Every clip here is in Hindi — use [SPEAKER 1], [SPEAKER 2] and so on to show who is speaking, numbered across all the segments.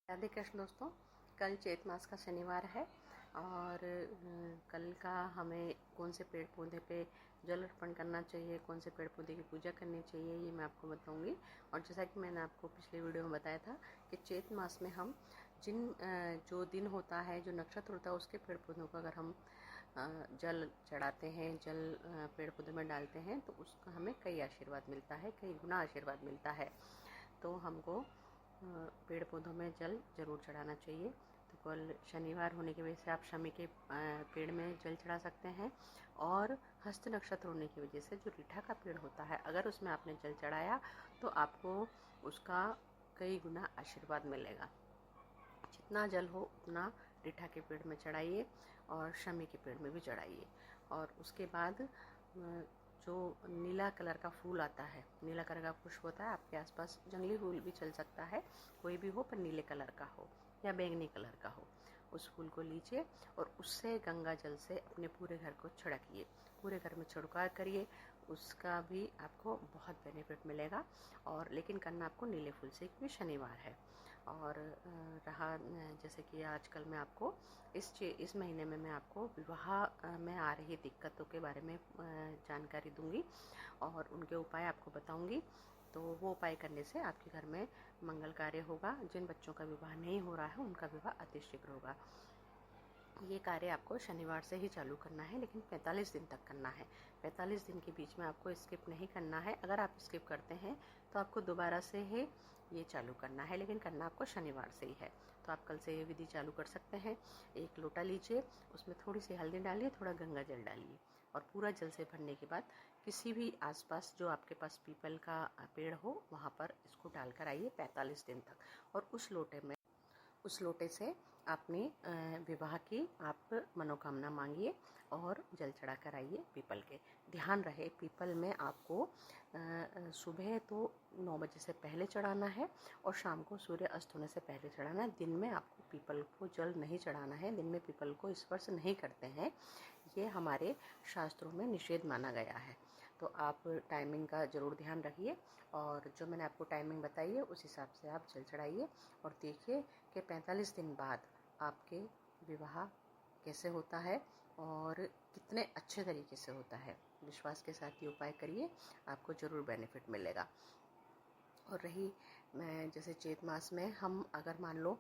[SPEAKER 1] राधे कृष्ण दोस्तों। कल चैत मास का शनिवार है और कल का हमें कौन से पेड़ पौधे पे जल अर्पण करना चाहिए, कौन से पेड़ पौधे की पूजा करनी चाहिए, ये मैं आपको बताऊंगी। और जैसा कि मैंने आपको पिछले वीडियो में बताया था कि चैत मास में हम जो दिन होता है, जो नक्षत्र होता है, उसके पेड़ पौधों को अगर हम जल चढ़ाते हैं, जल पेड़ पौधों में डालते हैं तो उसका हमें कई आशीर्वाद मिलता है, कई गुना आशीर्वाद मिलता है। तो हमको पेड़ पौधों में जल ज़रूर चढ़ाना चाहिए। तो कल शनिवार होने की वजह से आप शमी के पेड़ में जल चढ़ा सकते हैं। और हस्त नक्षत्र होने की वजह से जो रीठा का पेड़ होता है, अगर उसमें आपने जल चढ़ाया तो आपको उसका कई गुना आशीर्वाद मिलेगा। जितना जल हो उतना रीठा के पेड़ में चढ़ाइए और शमी के पेड़ में भी चढ़ाइए। और उसके बाद जो नीला कलर का फूल आता है, नीला कलर का पुष्प होता है, आपके आसपास जंगली फूल भी चल सकता है, कोई भी हो पर नीले कलर का हो या बैंगनी कलर का हो, उस फूल को लीजिए और उससे गंगा जल से अपने पूरे घर को छिड़किए, पूरे घर में छिड़काव करिए। उसका भी आपको बहुत बेनिफिट मिलेगा। और लेकिन करना आपको नीले फूल से, क्योंकि शनिवार है। और रहा जैसे कि आजकल मैं आपको इस महीने में मैं आपको विवाह में आ रही दिक्कतों के बारे में जानकारी दूंगी और उनके उपाय आपको बताऊंगी। तो वो उपाय करने से आपके घर में मंगल कार्य होगा। जिन बच्चों का विवाह नहीं हो रहा है उनका विवाह अतिशीघ्र होगा। ये कार्य आपको शनिवार से ही चालू करना है, लेकिन 45 दिन तक करना है। 45 दिन के बीच में आपको स्किप नहीं करना है। अगर आप स्किप करते हैं तो आपको दोबारा से ही ये चालू करना है, लेकिन करना आपको शनिवार से ही है। तो आप कल से ये विधि चालू कर सकते हैं। एक लोटा लीजिए, उसमें थोड़ी सी हल्दी डालिए, थोड़ा गंगा जल डालिए और पूरा जल से भरने के बाद किसी भी आसपास जो आपके पास पीपल का पेड़ हो वहाँ पर इसको डालकर आइए 45 दिन तक। और उस लोटे से अपनी विवाह की आप मनोकामना मांगिए और जल चढ़ा कर आइए पीपल के। ध्यान रहे, पीपल में आपको सुबह तो 9 बजे से पहले चढ़ाना है और शाम को सूर्य अस्त होने से पहले चढ़ाना है। दिन में आपको पीपल को जल नहीं चढ़ाना है, दिन में पीपल को स्पर्श नहीं करते हैं, ये हमारे शास्त्रों में निषेध माना गया है। तो आप टाइमिंग का ज़रूर ध्यान रखिए और जो मैंने आपको टाइमिंग बताई है उस हिसाब से आप जल चढ़ाइए और देखिए कि 45 दिन बाद आपके विवाह कैसे होता है और कितने अच्छे तरीके से होता है। विश्वास के साथ ये उपाय करिए, आपको ज़रूर बेनिफिट मिलेगा। और रही मैं जैसे चैत मास में हम अगर मान लो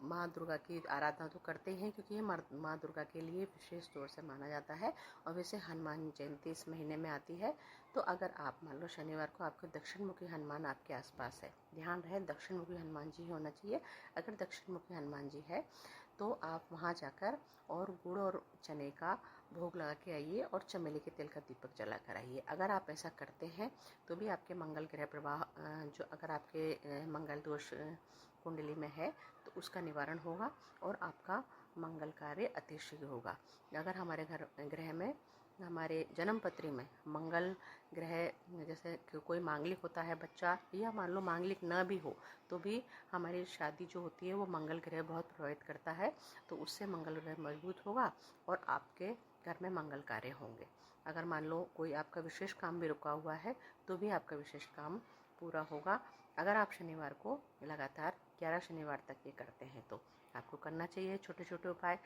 [SPEAKER 1] माँ दुर्गा की आराधना तो करते हैं, क्योंकि ये माँ दुर्गा के लिए विशेष तौर से माना जाता है। और वैसे हनुमान जयंती इस महीने में आती है, तो अगर आप मान लो शनिवार को आपके दक्षिण मुखी हनुमान आपके आसपास है, ध्यान रहे दक्षिण मुखी हनुमान जी होना चाहिए। अगर दक्षिण मुखी हनुमान जी है तो आप वहाँ जाकर और गुड़ और चने का भोग लगा के आइए और चमेली के तेल का दीपक जला कर आइए। अगर आप ऐसा करते हैं तो भी आपके मंगल ग्रह प्रवाह जो अगर आपके मंगल दोष कुंडली में है तो उसका निवारण होगा और आपका मंगल कार्य अतिशीघ्र होगा। अगर हमारे ग्रह में, हमारे जन्म पत्री में मंगल ग्रह, जैसे कोई मांगलिक होता है बच्चा, या मान लो मांगलिक न भी हो तो भी हमारी शादी जो होती है वो मंगल ग्रह बहुत प्रभावित करता है। तो उससे मंगल ग्रह मजबूत होगा और आपके घर में मंगल कार्य होंगे। अगर मान लो कोई आपका विशेष काम भी रुका हुआ है तो भी आपका विशेष काम पूरा होगा। अगर आप शनिवार को लगातार 11 शनिवार तक ये करते हैं तो आपको करना चाहिए छोटे छोटे उपाय।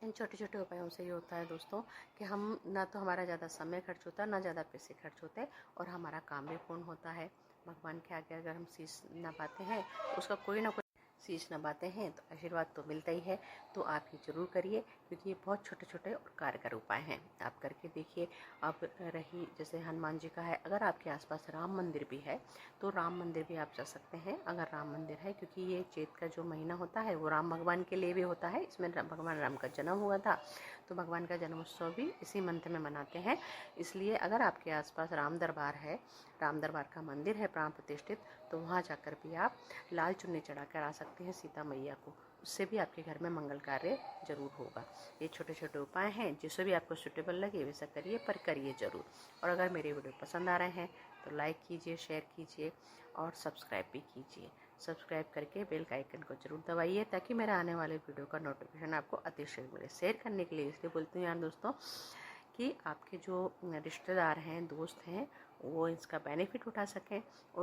[SPEAKER 1] इन छोटे छोटे उपायों से ये होता है दोस्तों कि हम ना तो हमारा ज़्यादा समय खर्च होता है, ना ज़्यादा पैसे खर्च होते और हमारा काम भी पूर्ण होता है। भगवान के आगे अगर हम शीश नवाते हैं तो उसका कोई ना कोई शीश नवाते हैं तो आशीर्वाद तो मिलता ही है। तो आप ये जरूर करिए, क्योंकि ये बहुत छोटे छोटे और कारगर उपाय हैं, आप करके देखिए। अब रही जैसे हनुमान जी का है, अगर आपके आसपास राम मंदिर भी है तो राम मंदिर भी आप जा सकते हैं। अगर राम मंदिर है, क्योंकि ये चैत का जो महीना होता है वो राम भगवान के लिए भी होता है, इसमें भगवान राम का जन्म हुआ था, तो भगवान का जन्मोत्सव भी इसी मंथ में मनाते हैं। इसलिए अगर आपके आसपास राम दरबार है, राम दरबार का मंदिर है प्राण प्रतिष्ठित, तो वहाँ जाकर भी आप लाल चुन्नी चढ़ा कर आ सकते हैं सीता मैया को। उससे भी आपके घर में मंगल कार्य जरूर होगा। ये छोटे छोटे उपाय हैं, जिससे भी आपको सूटेबल लगे वैसा करिए, पर करिए जरूर। और अगर मेरे वीडियो पसंद आ रहे हैं तो लाइक कीजिए, शेयर कीजिए और सब्सक्राइब भी कीजिए। सब्सक्राइब करके बेल का आइकन को जरूर दबाइए ताकि मेरे आने वाले वीडियो का नोटिफिकेशन आपको अतिशीघ्र मिले। शेयर करने के लिए इसलिए बोलती हूँ यार दोस्तों कि आपके जो रिश्तेदार हैं, दोस्त हैं, वो इसका बेनिफिट उठा सकें।